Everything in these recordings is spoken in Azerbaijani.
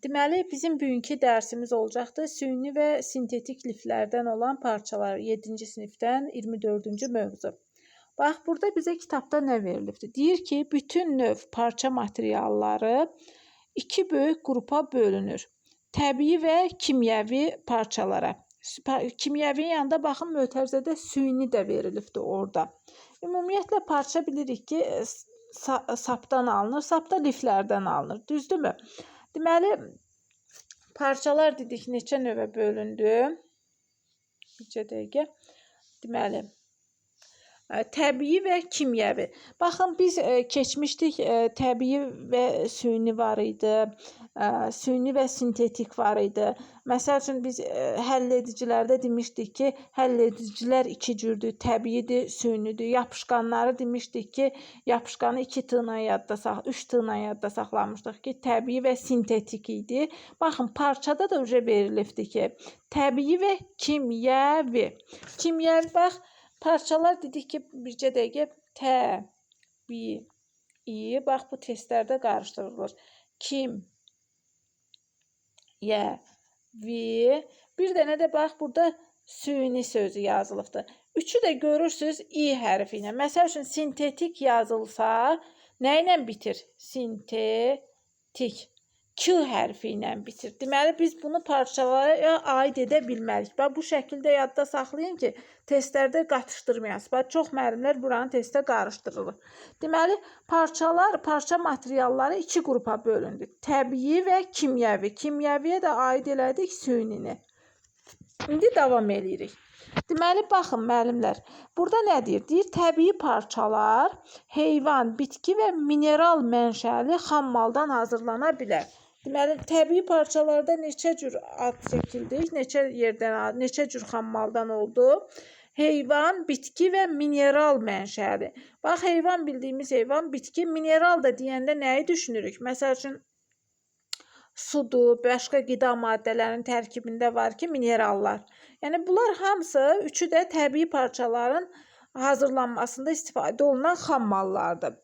Deməli, bizim bugünkü dərsimiz olacaqdır. Süni və sintetik liflərdən olan parçalar 7-ci sinifdən 24-cü mövzu. Bax, burada bizə kitabda nə verilibdir? Deyir ki, bütün növ parça materialları iki böyük qrupa bölünür. Təbii və kimyəvi parçalara. Kimyəvi yanında baxın, mötərizədə süni də verilibdir orada. Ümumiyyətlə parça bilirik ki, sapdan alınır, sapda liflərdən alınır. Düzdürmü? Deməli, parçalar dedik neçə növə bölündü. Bircə dəqiqə. Deməli, təbii və kimyəvi. Baxın, biz keçmişdik, təbii və süni var idi, süni və sintetik var idi. Məsəl üçün, biz həll edicilərdə demişdik ki, həll edicilər iki cürdür, təbiidir, sünidir. Yapışqanları demişdik ki, yapışqanı 2 tığla yadda saxlamışdıq, 3 tığla yadda saxlamışdıq ki, təbii və sintetik idi. Baxın, parçada da verilibdir ki, təbii və kimyəvi. Kimyəvi, bax, parçalar dedik ki, bircə dəqiqə, təbii, bax, bu testlərdə qarışdırılır. Kimyəvi. Bir dənə də bax, burada süni sözü yazılıbdır. Üçü də görürsünüz i hərfi ilə. Məsəl üçün, sintetik yazılsa, nə ilə bitir? Sintetik. K hərfi ilə bitir. Deməli, biz bunu parçalara aid edə bilmərik. Bax, bu şəkildə yadda saxlayın ki, testlərdə qatışdırmayasınız. Bax, çox müəllimlər buranı testdə qarışdırılır. Deməli, parça materialları iki qrupa bölündü. Təbii və kimyəvi. Kimyəviyə də aid elədik sünini. İndi davam edirik. Deməli, baxın, müəllimlər, burada nə deyir? Deyir, təbii parçalar heyvan, bitki və mineral mənşəli xammaldan hazırlana bilər. Deməli, təbii parçalarda neçə cür ad çəkildik, neçə cür xammaldan oldu? Heyvan, bitki və mineral mənşəli. Bax, heyvan bildiyimiz heyvan, bitki, mineral da deyəndə nəyi düşünürük? Məsəl üçün, sudur, başqa qida maddələrinin tərkibində var ki, minerallar. Yəni, bunlar hamısı, üçü də təbii parçaların hazırlanmasında istifadə olunan xammallardır.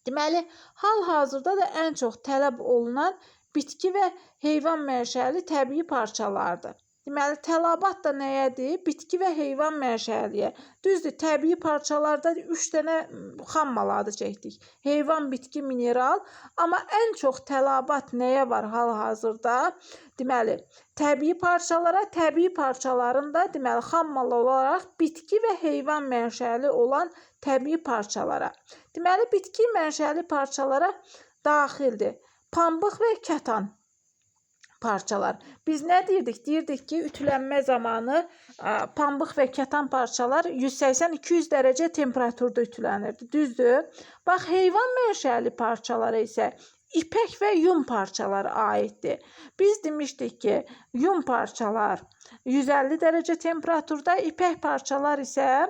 Deməli, hal-hazırda da ən çox tələb olunan bitki və heyvan mənşəli təbii parçalardır. Deməli, tələbat da nəyədir? Bitki və heyvan mənşəliyə. Düzdür, təbii parçalarda 3 dənə xammal adı çəkdik. Heyvan, bitki, mineral. Amma ən çox tələbat nəyə var hal-hazırda? Deməli, təbii parçalara, təbii parçaların da deməli, xammal olaraq bitki və heyvan mənşəli olan təbii parçalara. Deməli, bitki mənşəli parçalara daxildir. Pambıq və kətan parçalar. Biz nə deyirdik? Deyirdik ki, ütülənmə zamanı pambıq və kətan parçalar 180-200 dərəcə temperaturda ütülənirdi. Düzdür? Bax, heyvan mənşəli parçalara isə ipək və yun parçaları aiddir. Biz demişdik ki, yun parçalar 150 dərəcə temperaturda, ipək parçalar isə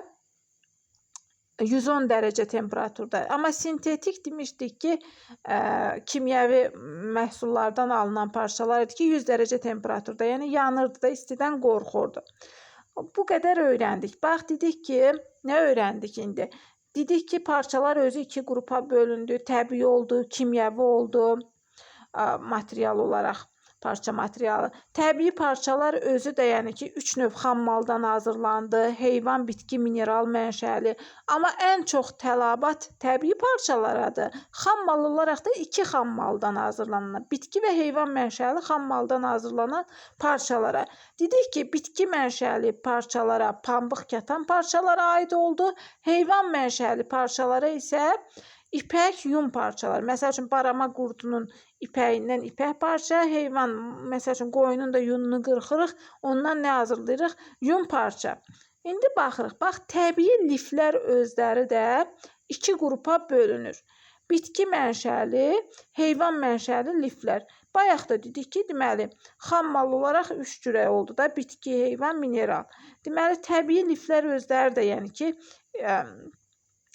110 dərəcə temperaturda. Amma sintetik demişdik ki, kimyəvi məhsullardan alınan parçalar idi ki, 100 dərəcə temperaturda. Yəni, yanırdı da, istidən qorxurdu. Bu qədər öyrəndik. Bax, dedik ki, nə öyrəndik indi? Dedik ki, parçalar özü iki qrupa bölündü. Təbii oldu, kimyəvi oldu, material olaraq. Parça materialı. Təbii parçalar özü də yəni ki, 3 növ xammaldan hazırlandı. Heyvan, bitki, mineral mənşəli. Amma ən çox tələbat təbii parçalaradır. Xammal olaraq da 2 xammaldan hazırlanan. Bitki və heyvan mənşəli xammaldan hazırlanan parçalara. Dedik ki, bitki mənşəli parçalara pambıq, kətan parçalara aid oldu. Heyvan mənşəli parçalara isə ipək, yun parçalar. Məsəl üçün, barama qurdunun ipəyindən ipək parça, heyvan, məsəl üçün, qoyunun da yununu qırxırıq, ondan nə hazırlayırıq? Yun parça. İndi baxırıq, bax, təbii liflər özləri də iki qrupa bölünür. Bitki mənşəli, heyvan mənşəli liflər. Bayaq da dedik ki, deməli, xammal olaraq 3 cürə oldu da, bitki, heyvan, mineral. Deməli, təbii liflər özləri də, yəni ki,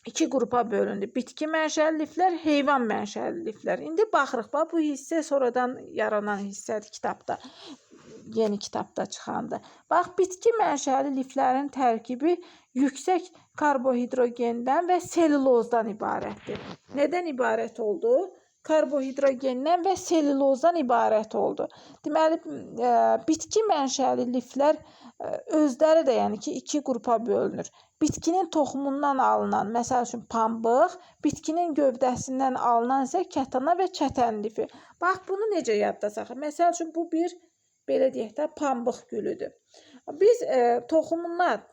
iki qrupa bölündü. Bitki mənşəli liflər, heyvan mənşəli liflər. İndi baxırıq, bu hissə sonradan yaranan hissədir kitabda. Yeni kitabda çıxanda. Bax, bitki mənşəli liflərin tərkibi yüksək karbohidrogendən və selulozdan ibarətdir. Nədən ibarət oldu? karbohidrogendən və selülozdan ibarət oldu. Deməli, bitki mənşəli liflər özləri də yəni ki, iki qrupa bölünür. Bitkinin toxumundan alınan, məsəl üçün pambıq, bitkinin gövdəsindən alınan isə kətana və kətən lifi. Bax, bunu necə yadda saxlayaq? Məsəl üçün, bu bir, belə deyək də, pambıq gülüdür. Biz toxumundan,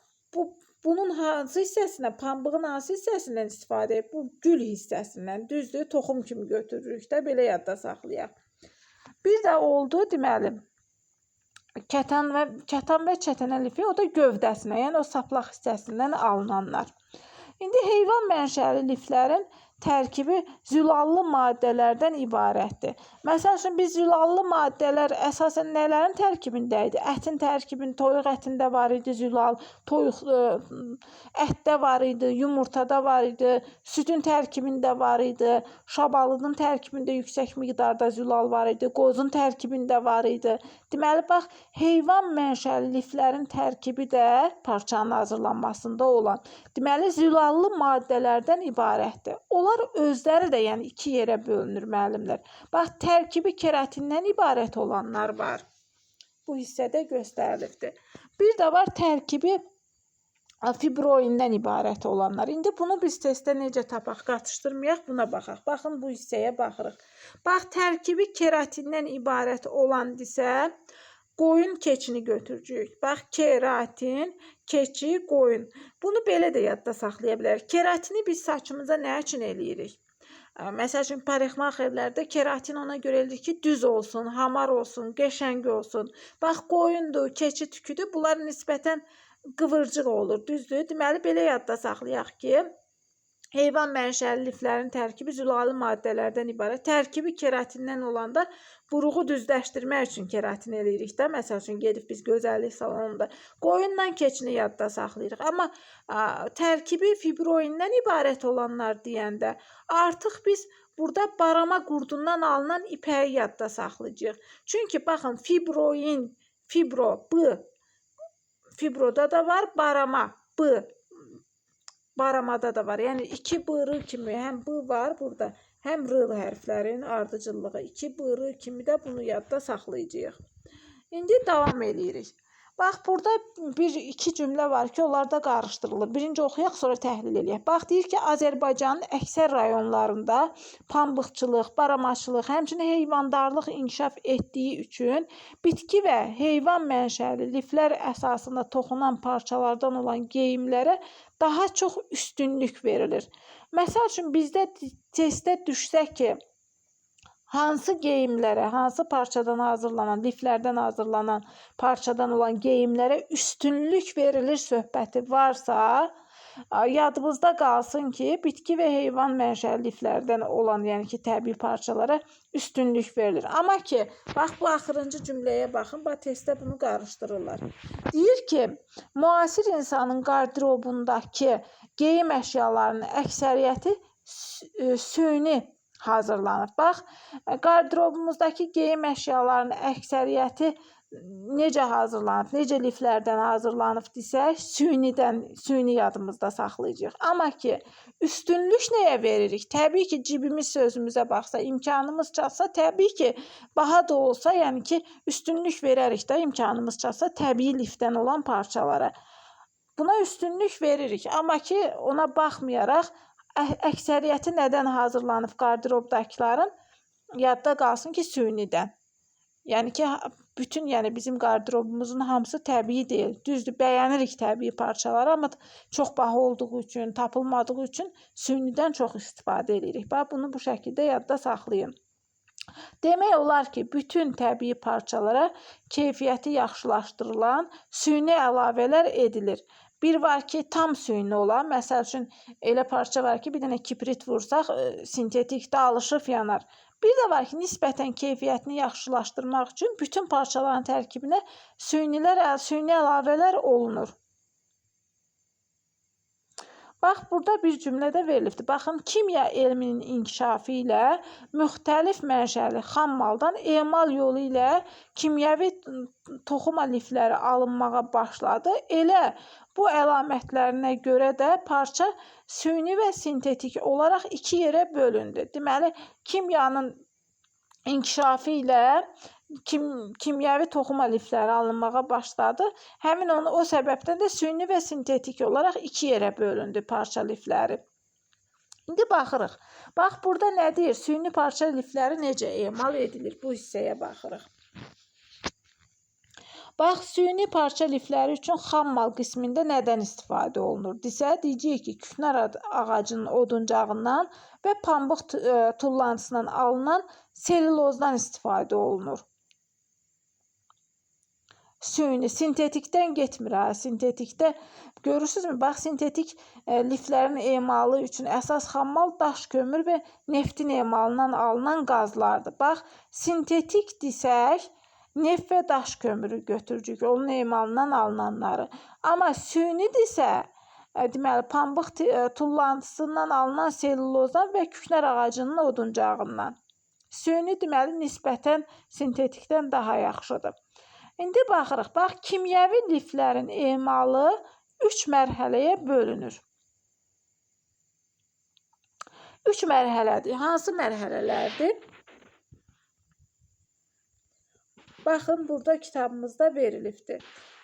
bunun hansı hissəsindən, pambığın hansı hissəsindən istifadə edib? Bu gül hissəsindən, düzdür, toxum kimi götürürük də, belə yadda saxlayaq. Bir də oldu, deməli, kətan və kətənə lifi, o da gövdəsinə, yəni o saplaq hissəsindən alınanlar. İndi heyvan mənşəli liflərin tərkibi zülallı maddələrdən ibarətdir. Məsəl üçün, biz zülallı maddələr əsasən nələrin tərkibində idi? Ətin tərkibində, toyuq ətində var idi zülal, ətdə var idi, yumurtada var idi, südün tərkibində var idi, şabalının tərkibində yüksək miqdarda zülal var idi, qozun tərkibində var idi. Deməli, bax, heyvan mənşəli liflərin tərkibi də parçanın hazırlanmasında olan, deməli, zülallı maddələrdən ibarətdir. Onlar özləri də yəni iki yerə bölünür, müəllimlər. Bax, tərkibi keratindən ibarət olanlar var. Bu hissədə göstərilibdir. Bir də var tərkibi fibroindən ibarət olanlar. İndi bunu biz testdə necə tapaq, qatışdırmayaq, buna baxaq. Baxın, bu hissəyə baxırıq. Bax, tərkibi keratindən ibarət olan isə qoyun keçini götürəcəyik. Bax, keratin, keçi, qoyun. Bunu belə də yadda saxlaya bilərik. Keratini biz saçımıza nə üçün eləyirik? Məsəl üçün, parixmaxerlərdə keratin ona görə eləyirik ki, düz olsun, hamar olsun, qəşəng olsun. Bax, qoyundur, keçi tüküdür. Bunlar nisbətən qıvırcıq olur, düzdür. Deməli, belə yadda saxlayaq ki, heyvan mənşəli liflərin tərkibi zülallı maddələrdən ibarət. Tərkibi keratindən olanda buruğu düzləşdirmək üçün keratin eləyirik də. Məsəl üçün, gedib biz gözəllik salonunda qoyunla keçini yadda saxlayırıq. Amma tərkibi fibroindən ibarət olanlar deyəndə artıq biz burada barama qurdundan alınan ipəyi yadda saxlayacağıq. Çünki, baxın, fibroin, fibro, b, fibroda da var, barama, b, baramada da var. Yəni, 2 b kimi həm b var burada, həm r hərflərin ardıcıllığı. 2 b kimi də bunu yadda saxlayacağıq. İndi davam edirik. Bax, burada iki cümlə var ki, onlar da qarışdırılır. Birinci oxuyaq, sonra təhlil eləyək. Bax, deyir ki, Azərbaycanın əksər rayonlarında pambıqçılıq, baramaçılıq, həmçinin heyvandarlıq inkişaf etdiyi üçün bitki və heyvan mənşəli liflər əsasında toxunan parçalardan olan geyimlərə daha çox üstünlük verilir. Məsəl üçün, bizdə testdə düşsək ki, hansı geyimlərə, hansı parçadan hazırlanan, liflərdən hazırlanan parçadan olan geyimlərə üstünlük verilir söhbəti varsa, yadımızda qalsın ki, bitki və heyvan mənşəli liflərdən olan, yəni ki, təbii parçalara üstünlük verilir. Amma ki, bax, bu axırıncı cümləyə baxın, bax, testdə bunu qarışdırırlar. Deyir ki, müasir insanın qardirobundakı geyim əşyalarının əksəriyyəti süni hazırlanıb. Bax, qardirobumuzdakı geyim əşyalarının əksəriyyəti necə hazırlanıb, necə liflərdən hazırlanıb desək, süni yadımızda saxlayacaq. Amma ki, üstünlük nəyə veririk? Təbii ki, cibimiz sözümüzə baxsa, imkanımız çatsa, təbii ki, baha da olsa, yəni ki, üstünlük verərik də, imkanımız çatsa, təbii lifdən olan parçalara. Buna üstünlük veririk. Amma ki, ona baxmayaraq, əksəriyyəti nədən hazırlanıb qardirobdakilərin? Yadda qalsın ki, sünidən. Yəni ki, bütün bizim qardirobumuzun hamısı təbii deyil. Düzdür, bəyənirik təbii parçaları, amma çox baha olduğu üçün, tapılmadığı üçün sünidən çox istifadə edirik. Bax, bunu bu şəkildə yadda saxlayın. Demək olar ki, bütün təbii parçalara keyfiyyəti yaxşılaşdırılan süni əlavələr edilir. Bir var ki, tam süni olan, məsəl üçün, elə parça var ki, bir dənə kibrit vursaq, sintetik dağılışıb yanar. Bir də var ki, nisbətən keyfiyyətini yaxşılaşdırmaq üçün bütün parçaların tərkibinə süni əlavələr olunur. Bax, burada bir cümlədə verilibdir. Baxın, kimya elminin inkişafı ilə müxtəlif mənşəli xam maldan emal yolu ilə kimyəvi toxuma lifləri alınmağa başladı. Elə bu əlamətlərinə görə də parça süni və sintetik olaraq iki yerə bölündü. Deməli, kimyanın inkişafı ilə kimyəvi toxuma lifləri alınmağa başladı. Həmin o səbəbdən də süni və sintetik olaraq iki yerə bölündü parça lifləri. İndi baxırıq. Bax, burada nə deyir? Süni parça lifləri necə emal edilir? Bu hissəyə baxırıq. Bax, süni parça lifləri üçün xam mal qismində nədən istifadə olunur? Desə, deyəcəyik ki, küknar ağacının oduncağından və pambıq tullantısından alınan selülozdan istifadə olunur. Süni, sintetikdən getmir. Sintetikdə görürsünüzmü? Bax, sintetik liflərin emalı üçün əsas xammal daş kömür və neftin emalından alınan qazlardır. Bax, sintetik desək, neft və daş kömürü götürürük, onun emalından alınanları. Amma süni desə, deməli, pambıq tullantısından alınan selülozdan və küknar ağacının oduncağından. Süni, deməli, nisbətən sintetikdən daha yaxşıdır. İndi baxırıq. Bax, kimyəvi liflərin emalı 3 mərhələyə bölünür. 3 mərhələdir. Hansı mərhələlərdir? Baxın, burada kitabımızda verilibdir.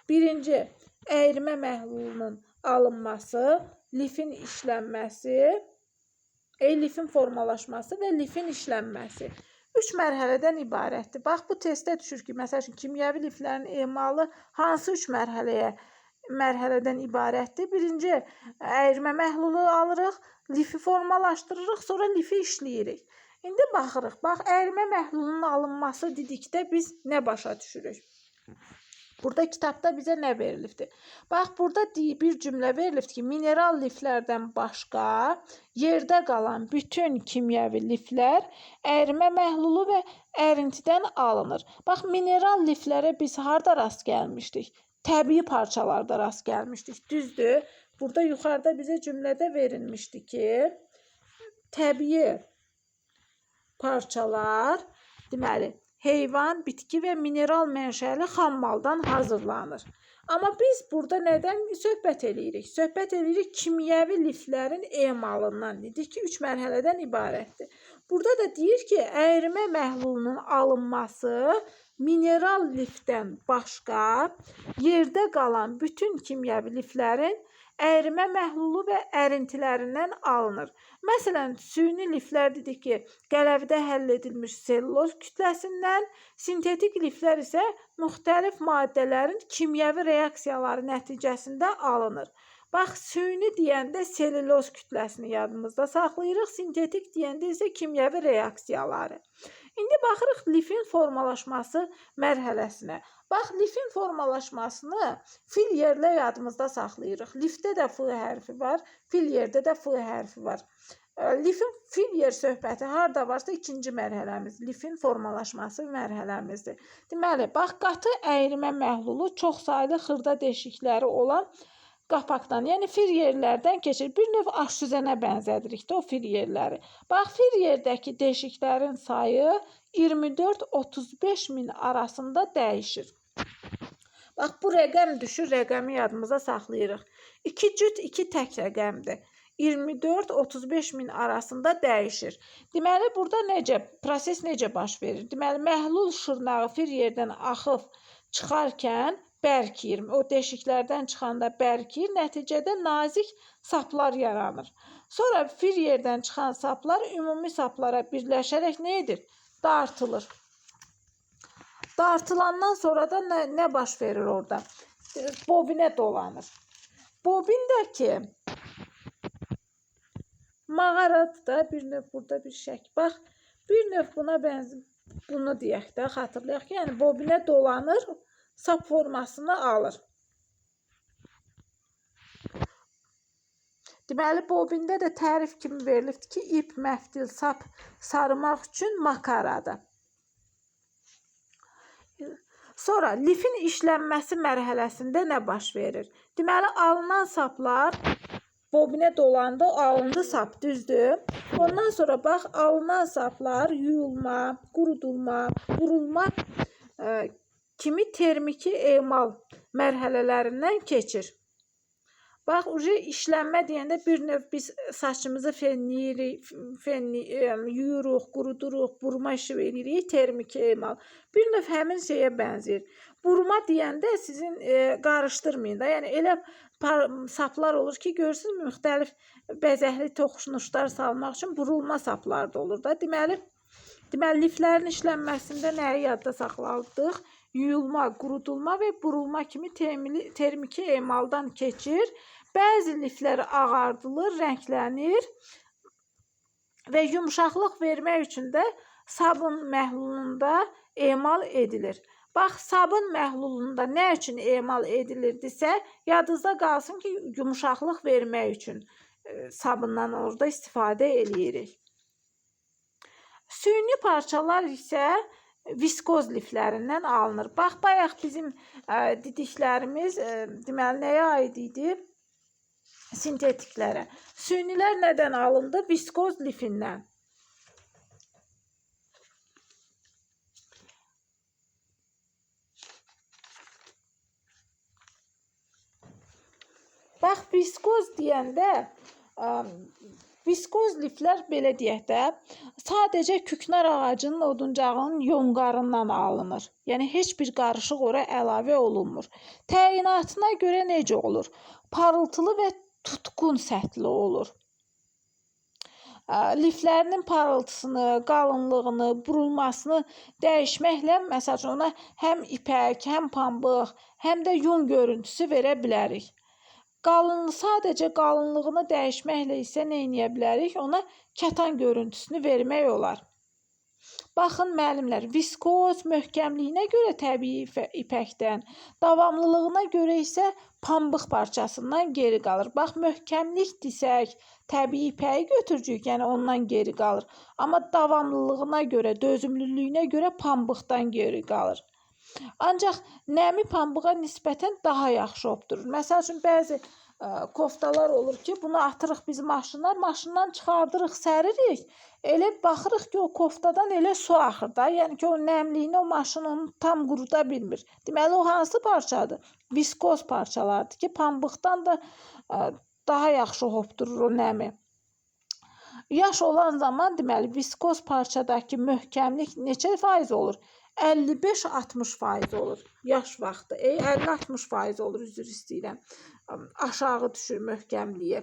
Birinci, əyrimə məhlulunun alınması, lifin işlənməsi, lifin formalaşması və lifin işlənməsi. 3 mərhələdən ibarətdir. Bax, bu testdə düşür ki, məsəl üçün, kimyəvi liflərin emalı hansı 3 mərhələdən ibarətdir? Birinci, əyrimə məhlulu alırıq, lifi formalaşdırırıq, sonra lifi işləyirik. İndi baxırıq. Bax, əyrimə məhlulunun alınması dedikdə biz nə başa düşürük? Burada kitabda bizə nə verilibdir? Bax, burada bir cümlə verilibdir ki, mineral liflərdən başqa yerdə qalan bütün kimyəvi liflər ərimə məhlulu və ərintidən alınır. Bax, mineral liflərə biz harda rast gəlmişdik? Təbii parçalarda rast gəlmişdik. Düzdür? Burada yuxarıda bizə cümlədə verilmişdi ki, təbii parçalar, deməli, heyvan, bitki və mineral mənşəli xammaldan hazırlanır. Amma biz burada nədən söhbət edirik? Söhbət edirik kimyəvi liflərin emalından. Dedik ki, 3 mərhələdən ibarətdir. Burada da deyir ki, ərimə məhlulunun alınması mineral lifdən başqa yerdə qalan bütün kimyəvi liflərin ərimə məhlulu və ərintilərindən alınır. Məsələn, süni liflər dedik ki, qələvdə həll edilmiş selluloz kütləsindən, sintetik liflər isə müxtəlif maddələrin kimyəvi reaksiyaları nəticəsində alınır. Bax, süni deyəndə selluloz kütləsini yadımızda saxlayırıq, sintetik deyəndə isə kimyəvi reaksiyaları. İndi baxırıq lifin formalaşması mərhələsinə. Bax, lifin formalaşmasını fil yerlə yadımızda saxlayırıq. Lifdə də F hərfi var, fil yerdə də F hərfi var. Lifin fil yer söhbəti harada varsa ikinci mərhələmiz, lifin formalaşması mərhələmizdir. Deməli, bax, qatı əyrimə məhlulu çox saylı xırda deşikləri olan qapaqdan, yəni fil yerlərdən keçir. Bir növ aş süzənə bənzədirik də o fil yerləri. Bax, fil yerdəki deşiklərin sayı 24-35 min arasında dəyişir. Bax, bu rəqəm düşür, rəqəmi yadımıza saxlayırıq. 2 cüt 2 tək rəqəmdir. 24-35 min arasında dəyişir. Deməli, burada proses necə baş verir? Deməli, məhlul şırnağı fil yerdən axıb çıxarkən bərkiyir. O deşiklərdən çıxanda bərkiyir, nəticədə nazik saplar yaranır. Sonra fil yerdən çıxan saplar ümumi saplara birləşərək nə edir? Dartılır. Dartılandan sonra da nə baş verir orada? Bobinə dolanır. Bobindəki mağaradır da, bir növ burada bir şək. Bax, bir növ buna bənzər, bunu deyək də, xatırlayaq ki, yəni bobinə dolanır, sap formasını alır. Deməli, bobində də tərif kimi verilibdir ki, ip, məftil, sap sarımaq üçün makaradır. Sonra lifin işlənməsi mərhələsində nə baş verir? Deməli, alınan saplar bobinə dolandı, alındı sap, düzdür? Ondan sonra bax, alınan saplar yuyulma, qurudulma, burulma kimi termiki emal mərhələlərindən keçir. Bax, işlənmə deyəndə bir növ biz saçımızı fenləyirik, yuyuruq, quruduruq, burma işi veririk, termiki emal. Bir növ həmin şeyə bənzəyir. Burma deyəndə sizin qarışdırmayın da, yəni elə saplar olur ki, görürsünüz, müxtəlif bəzəkli toxunuşlar salmaq üçün burulma saplar da olur da. Deməli, liflərin işlənməsində nəyi yadda saxladıq? Yuyulma, qurudulma və burulma kimi termiki emaldan keçir. Bəzi liflər ağardılır, rənglənir və yumşaqlıq vermək üçün də sabun məhlulunda emal edilir. Bax, sabun məhlulunda nə üçün emal edilirdisə, yadınızda qalsın ki, yumşaqlıq vermək üçün sabundan orada istifadə edirik. Süni parçalar isə viskoz liflərindən alınır. Bax, bayaq bizim dediklərimiz deməli nəyə aid idi? Sintetiklərə. Sünilər nədən alındı? Viskoz lifindən. Bax, viskoz deyəndə, viskoz liflər belə deyək də, sadəcə küknar ağacının oduncağının yonqarından alınır. Yəni, heç bir qarışıq ora əlavə olunmur. Təyinatına görə necə olur? Parıltılı və tutqun səthli olur. Liflərinin parıltısını, qalınlığını, burulmasını dəyişməklə, məsələn, ona həm ipək, həm pambıq, həm də yun görüntüsü verə bilərik. Sadəcə qalınlığını dəyişməklə isə nə edə bilərik? Ona kətan görüntüsünü vermək olar. Baxın, müəllimlər, viskoz möhkəmliyinə görə təbii ipəkdən, davamlılığına görə isə pambıq parçasından geri qalır. Bax, möhkəmlik desək, təbii ipəyi götürcük, yəni ondan geri qalır. Amma davamlılığına görə, dözümlülüyünə görə pambıqdan geri qalır. Ancaq nəmi pambığa nisbətən daha yaxşı obdurur. Məsəl üçün, bəzi koftalar olur ki, bunu atırıq biz maşından çıxardırıq, səririk. Elə baxırıq ki, o koftadan elə su axır da. Yəni ki, o nəmliyini o maşın onu tam quruda bilmir. Deməli, o hansı parçadır? Viskoz parçalardır ki, pambıqdan da daha yaxşı obdurur o nəmi. Yaş olan zaman, deməli, viskoz parçadakı möhkəmlik neçə faiz olur? 55-60% olur yaş vaxtı. 50-60% olur, üzr istəyirəm. Aşağı düşür möhkəmliyə.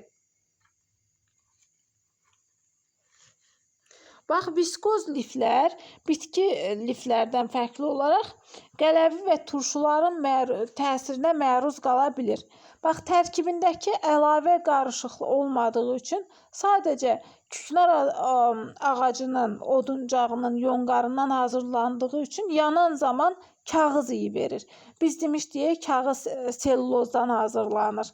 Bax, viskoz liflər bitki liflərdən fərqli olaraq qələvi və turşuların təsirinə məruz qala bilir. Bax, tərkibindəki əlavə qarışıqlı olmadığı üçün sadəcə küknar ağacının, oduncağının, yonqarından hazırlandığı üçün yanan zaman kağız iyi verir. Biz demişdik, kağız selulozdan hazırlanır.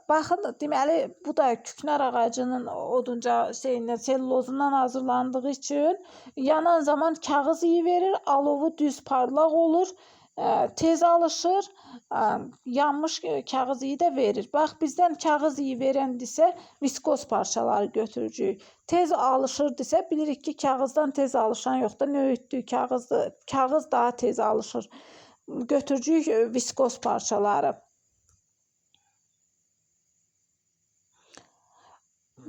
Baxın, deməli, bu da küknar ağacının odunca selulozundan hazırlandığı üçün yanan zaman kağız iyi verir, alovu düz parlaq olur, tez alışır, yanmış kağız iyi də verir. Bax, bizdən kağız iyi verəndirsə, viskoz parçaları götürəcəyik. Tez alışırdısə, bilirik ki, kağızdan tez alışan yox da, nöyüddüyü kağızdır, kağız daha tez alışır. Götürəcəyik viskoz parçaları.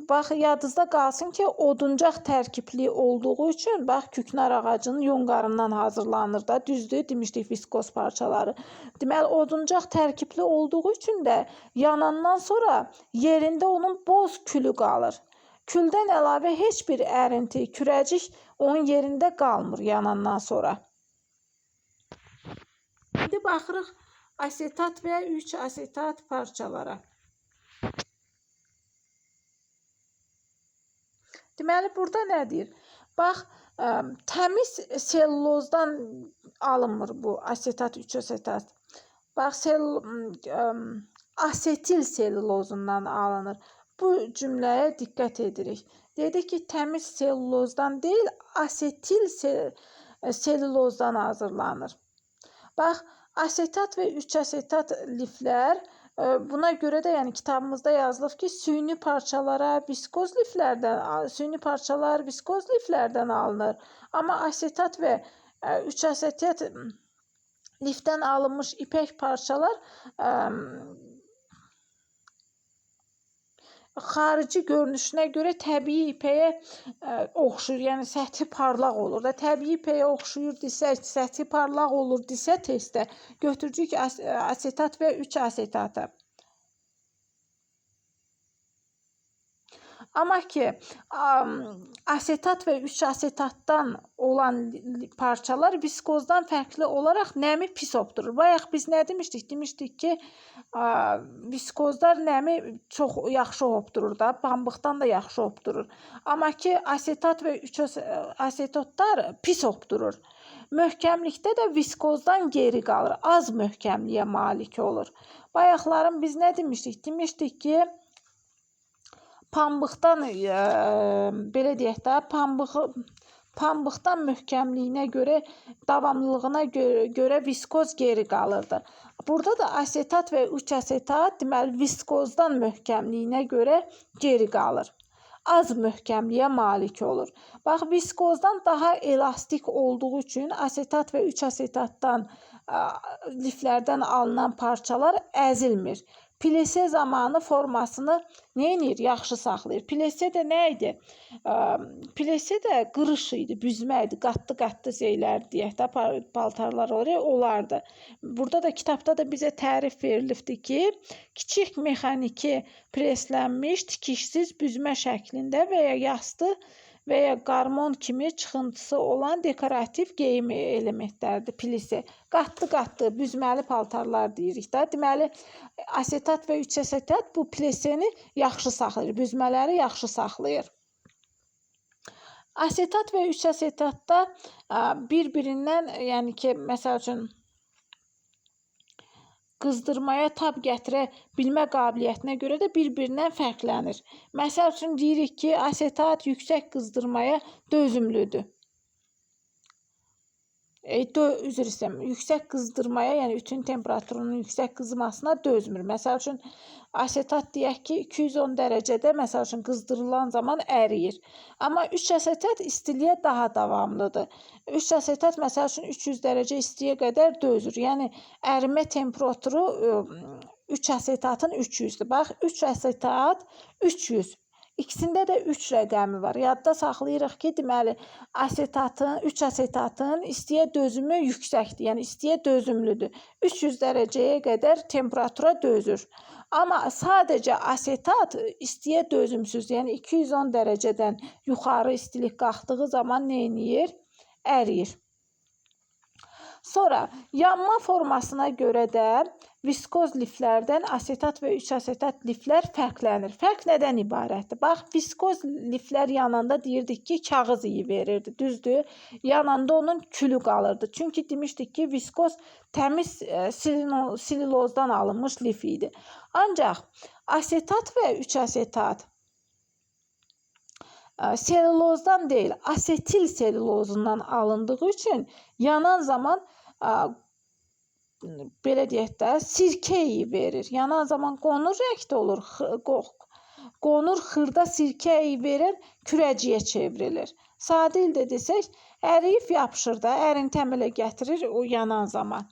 Bax, yadınızda qalsın ki, oduncaq tərkibli olduğu üçün, bax, küknar ağacının yonqarından hazırlanır da, düzdür, demişdik viskoz parçaları. Deməli, oduncaq tərkibli olduğu üçün də yanandan sonra yerində onun boz külü qalır. Küldən əlavə heç bir ərinti, kürəcik onun yerində qalmır yanandan sonra. İndi baxırıq asetat və 3 asetat parçalara. Deməli, burada nə deyir? Bax, təmiz selulozdan alınmır bu asetat, 3 asetat. Bax, asetil selulozundan alınır. Bu cümləyə diqqət edirik. Dedi ki, təmiz selulozdan deyil, asetil selulozdan hazırlanır. Bax, asetat və 3 asetat liflər Buna görə də yəni kitabımızda yazılıb ki, süni parçalar viskoz liflərdən alınır. Amma asetat və 3-asetat lifdən alınmış ipək parçalar xarici görünüşünə görə təbii ipəyə oxşuyur. Yəni səthi parlaq olur da. Təbii ipəyə oxşuyur desə, səthi parlaq olur desə testdə götürəcəyik asetat və 3-asetatı. Amma ki, asetat və 3-asetatdan olan parçalar viskozdan fərqli olaraq nəmi pis obdurur. Bayaq biz nə demişdik? Demişdik ki, viskozlar nəmi çox yaxşı obdurur da, pambıqdan da yaxşı obdurur. Amma ki, asetat və 3-asetatlar pis obdurur. Möhkəmlikdə də viskozdan geri qalır, az möhkəmliyə malik olur. Bayaqların biz nə demişdik? Demişdik ki, pambıqdan belə deyək də, pambıqdan möhkəmliyinə görə, davamlılığına görə viskoz geri qalırdı. Burada da asetat və 3-asetat deməli viskozdan möhkəmliyinə görə geri qalır. Az möhkəmliyə malik olur. Bax, viskozdan daha elastik olduğu üçün asetat və 3-asetatdan liflərdən alınan parçalar əzilmir. Plese zamanı formasını neyinir? Yaxşı saxlayır. Plese də nə idi? Plese də qırış idi, büzmə idi, qatlı şeylər deyək də, paltarlar olardı. Burada da kitabda da bizə tərif verilibdi ki, kiçik mexaniki preslənmiş, tikişsiz büzmə şəklində və ya yastı və ya qarmon kimi çıxıntısı olan dekorativ geyim elementlərdir plise. Qatlı büzməli paltarlar deyirik də. Deməli, asetat və 3-asetat bu pleseni yaxşı saxlayır, büzmələri yaxşı saxlayır. Asetat və 3-asetatda bir-birindən, yəni ki, məsəl üçün, qızdırmaya tab gətirə bilmə qabiliyyətinə görə də bir-birindən fərqlənir. Məsəl üçün, deyirik ki, asetat yüksək qızdırmaya dözümlüdür. Üzr istəyirəm, yüksək qızdırmaya, yəni ütün temperaturunun yüksək qızmasına dözmür. Məsəl üçün, asetat deyək ki, 210 dərəcədə məsəl üçün qızdırılan zaman əriyir. Amma 3-asetat istiliyə daha davamlıdır. 3-asetat məsəl üçün 300 dərəcə istiyə qədər dözür. Yəni, ərimə temperaturu 3-asetatın 300-dür. Bax, 3-asetat 300. İkisində də 3 rəqəmi var. Yadda saxlayırıq ki, deməli, 3-asetatın istiyə dözümü yüksəkdir. Yəni, istiyə dözümlüdür. 300 dərəcəyə qədər temperatura dözür. Amma sadəcə asetat istiyə dözümsüz. Yəni, 210 dərəcədən yuxarı istilik qalxdığı zaman nə edir? Əriyir. Sonra, yanma formasına görə də viskoz liflərdən asetat və 3-asetat liflər fərqlənir. Fərq nədən ibarətdir? Bax, viskoz liflər yananda deyirdik ki, kağız iyi verirdi, düzdür? Yananda onun külü qalırdı. Çünki demişdik ki, viskoz təmiz sililozdan alınmış lif idi. Ancaq asetat və 3-asetat selülozdan deyil, asetil selülozundan alındığı üçün yanan zaman belə deyək də, sirkə iyi verir. Yanan zaman qonur rəngdə olur, qonur xırda sirkə iyi verən kürəciyə çevrilir. Sadə ildə desək, əriyib yapışır da, ərinti əmələ gətirir o yanan zaman.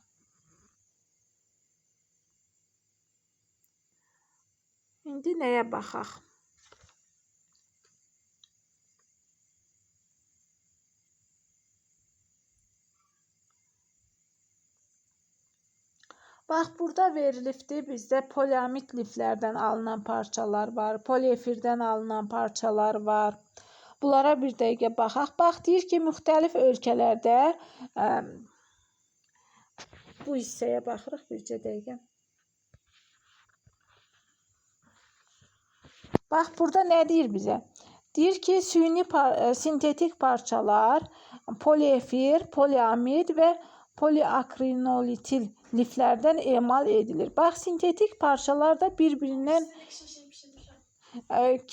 İndi nəyə baxaq? Bax, burada verilibdir bizdə poliamid liflərdən alınan parçalar var, poliefirdən alınan parçalar var. Bunlara bir dəqiqə baxaq. Bax, deyir ki, müxtəlif ölkələrdə bu hissəyə baxırıq bircə dəqiqə. Bax, burada nə deyir bizə? Deyir ki, sintetik parçalar poliefir, poliamid və poliakrinolitil liflərdən emal edilir. Bax, sintetik parçalar da bir-birindən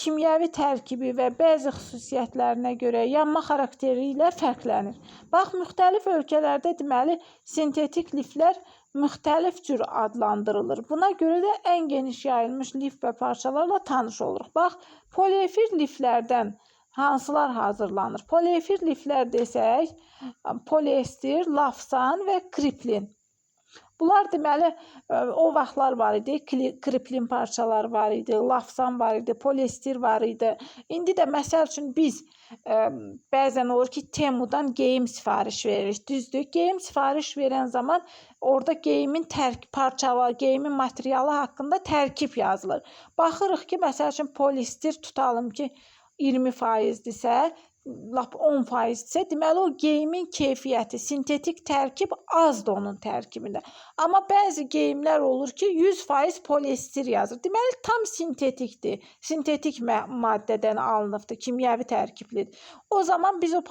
kimyəvi tərkibi və bəzi xüsusiyyətlərinə görə yanma xarakteri ilə fərqlənir. Bax, müxtəlif ölkələrdə deməli sintetik liflər müxtəlif cür adlandırılır. Buna görə də ən geniş yayılmış lif və parçalarla tanış oluruq. Bax, poliefir liflərdən hansılar hazırlanır? Poliefir liflər desək, poliester, lafsan və kriplin. Bunlar deməli o vaxtlar var idi, kriplin parçalar var idi, lafsan var idi, poliester var idi. İndi də məsəl üçün biz bəzən olur ki, Temudan geyim sifariş veririk, düzdür? Geyim sifariş verən zaman orada geyimin parçaları, geyimin materialı haqqında tərkib yazılır. Baxırıq ki, məsəl üçün poliester tutalım ki 20%-dirsə, lap 10%-dirsə, deməli o geyimin keyfiyyəti, sintetik tərkib azdır onun tərkibində. Amma bəzi geyimlər olur ki, 100% poliester yazır. Deməli tam sintetikdir. Sintetik maddədən alınıbdır, kimyəvi tərkiblidir. O zaman biz o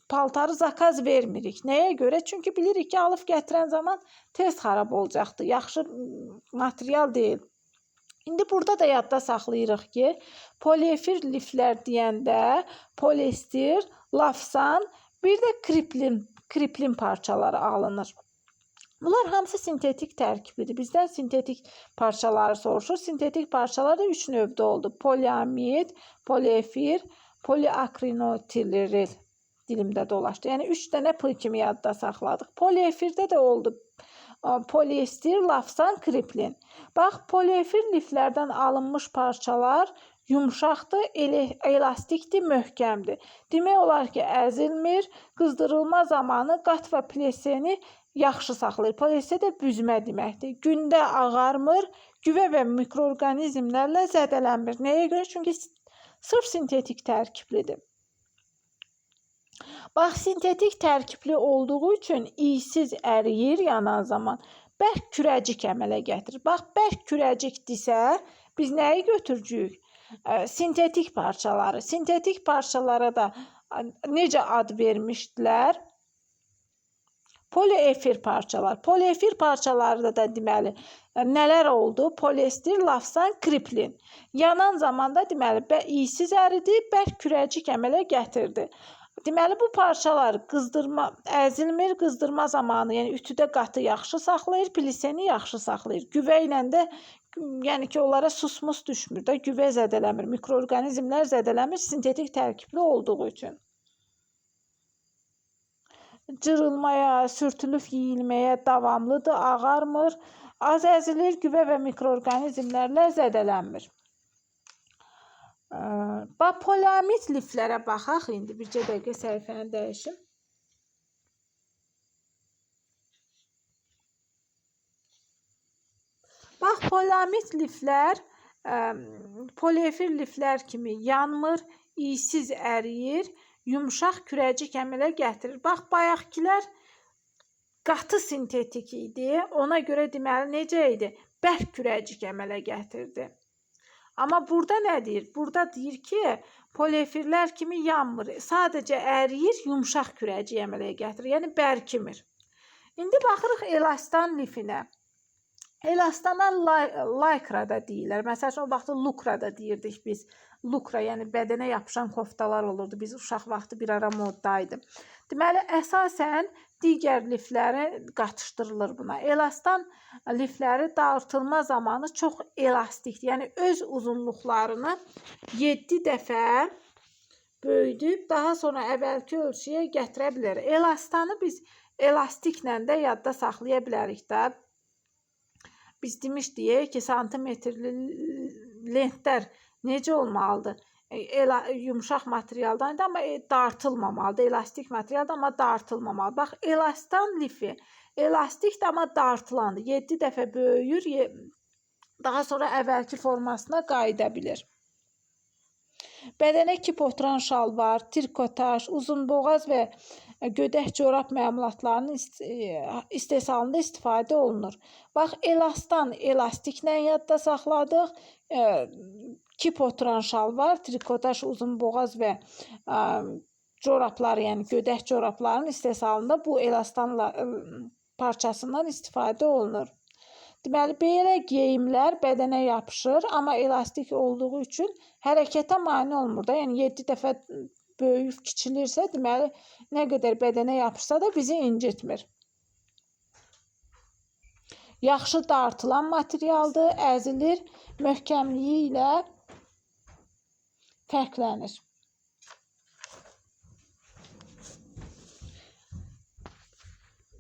paltarı zakaz vermirik. Nəyə görə? Çünki bilirik ki, alıb gətirən zaman tez xarab olacaqdır. Yaxşı material deyil. İndi burada da yadda saxlayırıq ki, poliefir liflər deyəndə poliester, lafsan, bir də kriplin parçaları alınır. Bunlar hamısı sintetik tərkiblidir. Bizdən sintetik parçaları soruşur. Sintetik parçalar da 3 növdə oldu. Poliamid, poliefir, poliakrinotiliril. Dilimdə dolaşdı. Yəni 3 dənə P kimi yadda saxladıq. Poliefirdə də oldu. Poliester, lafsan, kriplin. Bax, poliefir liflərdən alınmış parçalar yumşaqdır, elastikdir, möhkəmdir. Demək olar ki, əzilmir, qızdırılma zamanı qat və pleseni yaxşı saxlayır. Plese də büzmə deməkdir. Gündə ağarmır, güvə və mikroorqanizmlərlə zədələnmir. Nəyə görə? Çünki sırf sintetik tərkiblidir. Bax, sintetik tərkibli olduğu üçün iysiz əriyir yanan zaman. Bərk kürəcik əmələ gətirir. Bax, bərk kürəcikdirsə, biz nəyi götürcüyük? Sintetik parçaları. Sintetik parçalara da necə ad vermişdilər? Poliefir parçalar. Poliefir parçalarda da deməli nələr oldu? Poliester, lafsan, kriplin. Yanan zamanda deməli iysiz əridi, bərk kürəcik əmələ gətirdi. Deməli, bu parçalar əzilmir, qızdırma zamanı, yəni ütüdə qatı yaxşı saxlayır, pliseni yaxşı saxlayır. Güvə ilə də, yəni ki, onlara susmus düşmür də, güvə zədələmir, mikroorqanizmlər zədələmir, sintetik tərkibli olduğu üçün. Cırılmaya, sürtülüb yeyilməyə davamlıdır, ağarmır, az əzilir, güvə və mikroorqanizmlərlə zədələnmir. Bax, poliamid liflərə baxaq, indi bircə dəqiqə səhifəni dəyişim. Bax, poliamid liflər poliefir liflər kimi yanmır, iysiz əriyir, yumşaq kürəcik əmələ gətirir. Bax, bayaqkilər qatı sintetik idi, ona görə deməli necə idi? Bərk kürəcik əmələ gətirdi. Amma burada nə deyir? Burada deyir ki, poliefirlər kimi yanmır, sadəcə əriyir, yumşaq kürəcik əmələ gətirir, yəni bərkimir. İndi baxırıq elastan lifinə. Elastana laykra da deyirlər. Məsələn, o vaxtı lukra da deyirdik biz. Lukra, yəni bədənə yapışan koftalar olurdu. Biz uşaq vaxtı bir ara moddaydı. Deməli, əsasən digər lifləri qatışdırılır buna. Elastan lifləri dartılma zamanı çox elastikdir. Yəni, öz uzunluqlarını 7 dəfə böyüdüb, daha sonra əvvəlki ölçüyə gətirə bilər. Elastanı biz elastiklə də yadda saxlaya bilərik də. Biz demişdik ki, santimetrli lentlər necə olmalıdır? Yumşaq materialdan, amma dartılmamalıdır. Elastik materialdan, amma dartılmamalıdır. Bax, elastan lifi elastikdir, amma dartılandır. 7 dəfə böyüyür, daha sonra əvvəlki formasına qayıda bilir. Bədənə kip oturan şalvar, trikotaj, uzunboğaz və gödək corab məmulatlarının istehsalında istifadə olunur. Bax, elastan elastiklə yadda saxladıq. Kip oturan şalvar, trikotaj, uzunboğaz və corablar, yəni gödək corabların istehsalında bu elastan parçasından istifadə olunur. Deməli, belə geyimlər bədənə yapışır, amma elastik olduğu üçün hərəkətə mane olmur da. Yəni, 7 dəfə böyüyüb kiçilirsə, deməli, nə qədər bədənə yapışsa da bizi incitmir. yaxşı dartılan materialdır, əzilir, möhkəmliyi ilə fərqlənir.